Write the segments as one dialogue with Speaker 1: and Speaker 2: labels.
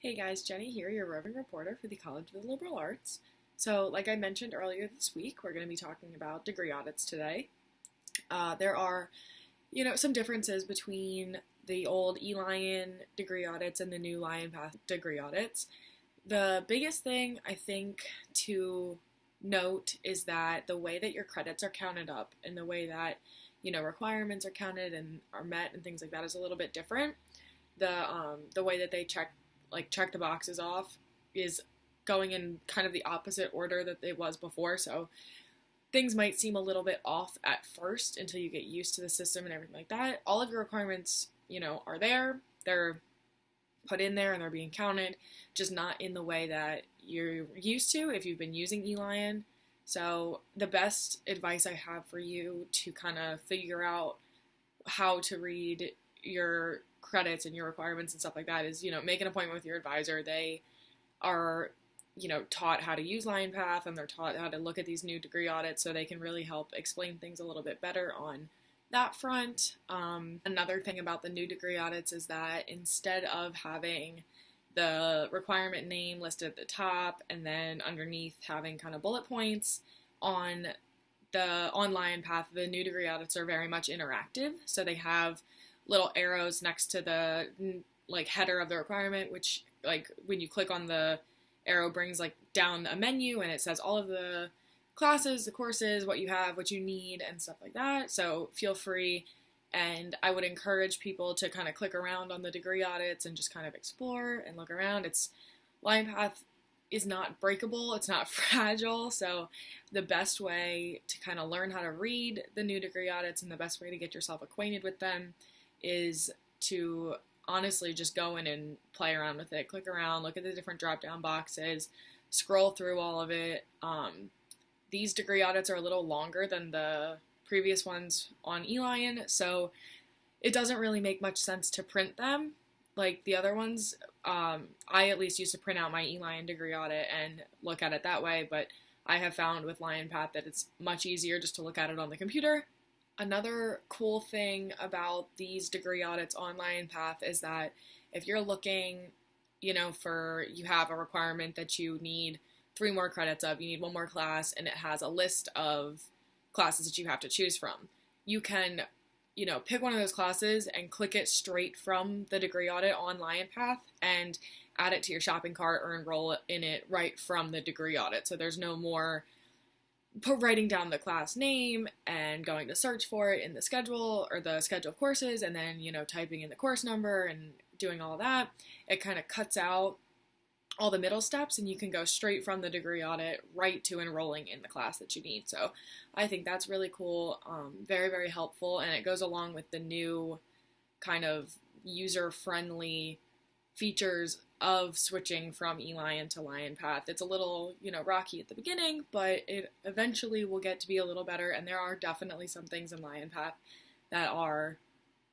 Speaker 1: Hey guys, Jenny here, your roving reporter for the College of the Liberal Arts. So, like I mentioned earlier this week, we're going to be talking about degree audits today. There are, some differences between the old eLion degree audits and the new LIONpath degree audits. The biggest thing I think to note is that the way that your credits are counted up and the way that, requirements are counted and are met and things like that is a little bit different. The way that they check the boxes off is going in kind of the opposite order that it was before. So things might seem a little bit off at first until you get used to the system and everything like that. All of your requirements, are there. They're put in there and they're being counted, just not in the way that you're used to if you've been using eLion. So the best advice I have for you to kind of figure out how to read your credits and your requirements and stuff like that is, make an appointment with your advisor. They are, taught how to use LIONpath and they're taught how to look at these new degree audits so they can really help explain things a little bit better on that front. Another thing about the new degree audits is that instead of having the requirement name listed at the top and then underneath having kind of bullet points on LIONpath, the new degree audits are very much interactive. So they have little arrows next to the header of the requirement, which when you click on the arrow brings down a menu and it says all of the classes, the courses, what you have, what you need, and stuff like that. So feel free, and I would encourage people to kind of click around on the degree audits and just kind of explore and look around. LIONpath is not breakable, it's not fragile, so the best way to kind of learn how to read the new degree audits and the best way to get yourself acquainted with them is to honestly just go in and play around with it, click around, look at the different drop-down boxes, scroll through all of it. These degree audits are a little longer than the previous ones on eLion, so it doesn't really make much sense to print them like the other ones. I at least used to print out my eLion degree audit and look at it that way, but I have found with LIONpath that it's much easier just to look at it on the computer. Another cool thing about these degree audits on LIONpath is that if you're looking, you have a requirement that you need 3 more credits of, you need 1 more class, and it has a list of classes that you have to choose from. You can, pick one of those classes and click it straight from the degree audit on LIONpath and add it to your shopping cart or enroll in it right from the degree audit. So there's no more writing down the class name and going to search for it in the schedule or the schedule of courses and then, typing in the course number and doing all that. It kind of cuts out all the middle steps and you can go straight from the degree audit right to enrolling in the class that you need. So I think that's really cool, very, very helpful, and it goes along with the new kind of user-friendly features of switching from eLion to LIONpath. It's a little, rocky at the beginning, but it eventually will get to be a little better, and there are definitely some things in LIONpath that are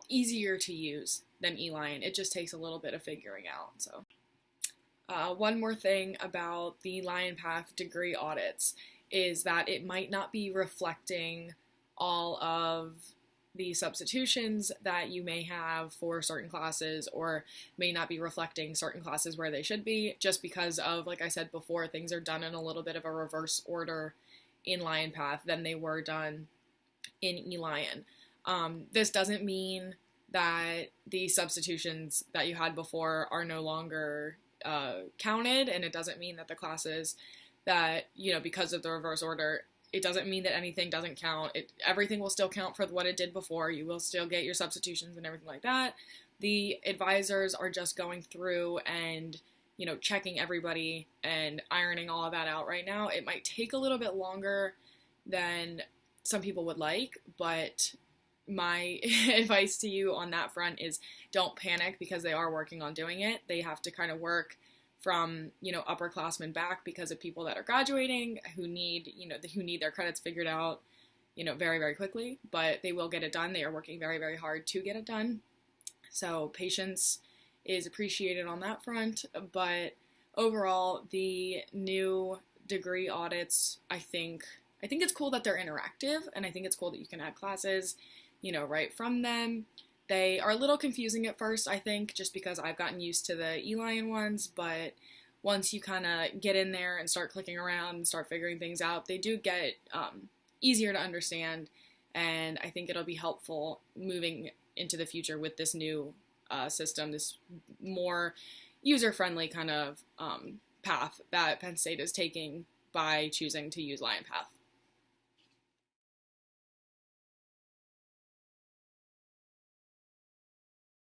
Speaker 1: easier to use than eLion. It just takes a little bit of figuring out. So one more thing about the LIONpath degree audits is that it might not be reflecting all of the substitutions that you may have for certain classes, or may not be reflecting certain classes where they should be, just because of, like I said before, things are done in a little bit of a reverse order in LIONpath than they were done in eLion. This doesn't mean that the substitutions that you had before are no longer counted, and it doesn't mean that the classes that, because of the reverse order, it doesn't mean that anything doesn't count. Everything will still count for what it did before. You will still get your substitutions and everything like that. The advisors are just going through and, checking everybody and ironing all of that out right now. It might take a little bit longer than some people would like, but my advice to you on that front is don't panic, because they are working on doing it. They have to kind of work from, upperclassmen back because of people that are graduating who need, who need their credits figured out, very, very quickly, but they will get it done. They are working very, very hard to get it done. So patience is appreciated on that front, but overall, the new degree audits, I think it's cool that they're interactive, and I think it's cool that you can add classes, right from them. They are a little confusing at first, I think, just because I've gotten used to the eLion ones, but once you kind of get in there and start clicking around and start figuring things out, they do get easier to understand, and I think it'll be helpful moving into the future with this new system, this more user-friendly kind of path that Penn State is taking by choosing to use LIONpath.